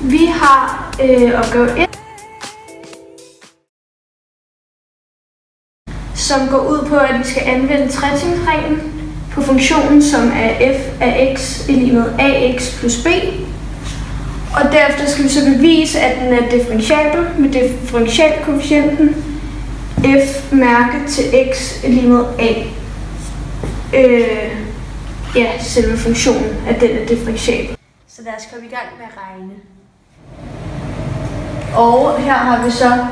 Vi har opgave 1, som går ud på, at vi skal anvende trætrinsreglen på funktionen, som er f af x lig med ax plus b. Og derefter skal vi så bevise, at den er differentiabel med differentialkoefficienten f mærke til x lig med a. Selve funktionen, at den er differentiabel. Så lad os komme i gang med at regne. Og her har vi så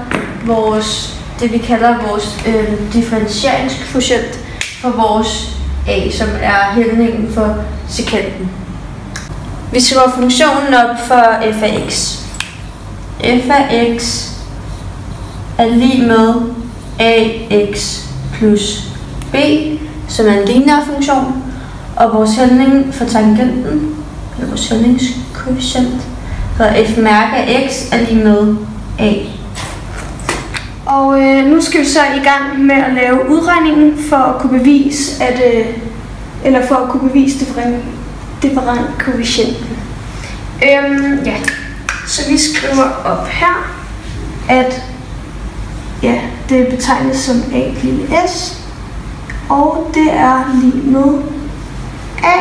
det vi kalder vores differentieringskvotient for vores a, som er hældningen for sekanden. Vi skriver funktionen op for f af x. F af x er lig med ax plus b, som er en lineær funktion, og vores hældning for tangenten, eller vores hældningskoefficient, for f mærke af x er lig med a. Og nu skal vi så i gang med at lave udregningen for at kunne bevise, differentkoefficienten. Så vi skriver op her, at det betegnes som a lille s, og det er lig med a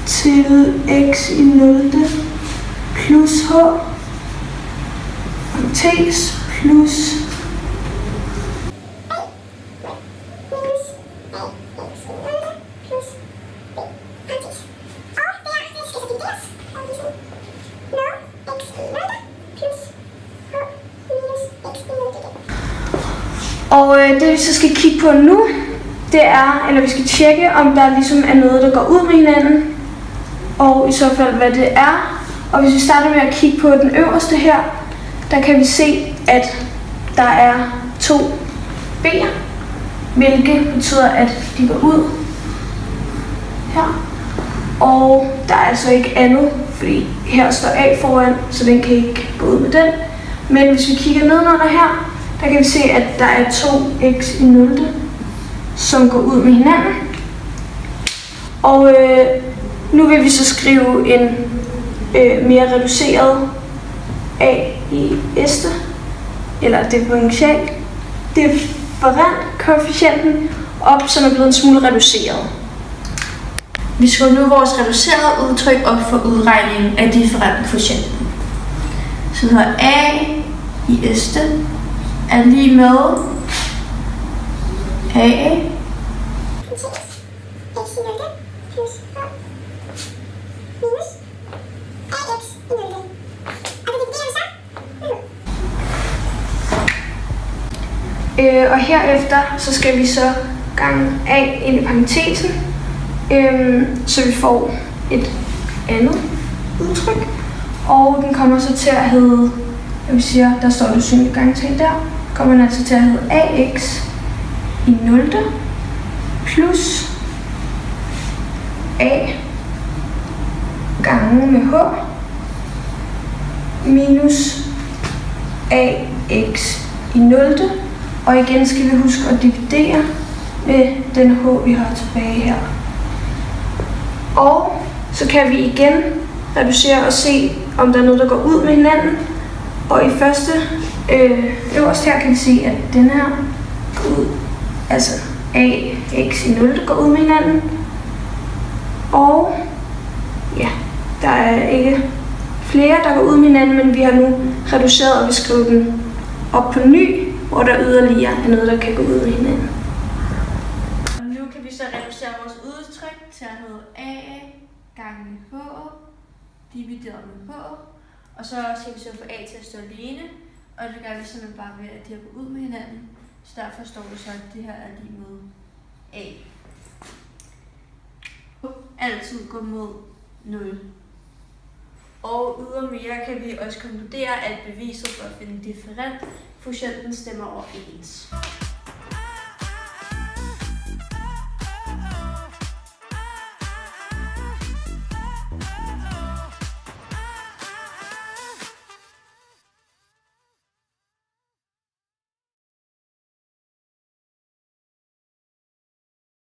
til x i 0 plus h parentes plus og det vi så skal kigge på nu, det er, eller vi skal tjekke, om der ligesom er noget, der går ud med hinanden, og i så fald hvad det er. Og hvis vi starter med at kigge på den øverste her, der kan vi se, at der er 2 b'er, hvilket betyder, at de går ud her. Og der er altså ikke andet, fordi her står a foran, så den kan ikke gå ud med den. Men hvis vi kigger nedenunder her, der kan vi se, at der er 2x i 0, som går ud med hinanden. Og nu vil vi så skrive en mere reduceret a i este, eller differentkoefficienten op, som er blevet en smule reduceret. Vi skriver nu vores reducerede udtryk op for udregningen af differentkoefficienten. Så det hedder a i este er lige med a og herefter så skal vi så gange a ind i parentesen, så vi får et andet udtryk, og den kommer så til at hedde, der står det synlige gangetal der, kommer den altså til at hedde ax i 0 plus a gange med h minus ax i 0. Og igen skal vi huske at dividere med den h, vi har tilbage her. Og så kan vi igen reducere og se, om der er noget, der går ud med hinanden. Og i første øverst her kan vi se, at den her går ud, altså ax i 0 går ud med hinanden. Og der er ikke flere, der går ud med hinanden, men vi har nu reduceret og vi skriver den op på ny, hvor der yderligere er noget, der kan gå ud med hinanden. Og nu kan vi så reducere vores udtryk til at hedde a gange h divideret med h. Og så skal vi så få a til at stå alene, og det gør vi simpelthen bare ved, at de har gået ud med hinanden. Så derfor står det så, at det her er lige med a. Altid går mod 0. Og ydermere kan vi også konkludere, at beviset for at finde different kvotienten stemmer overens.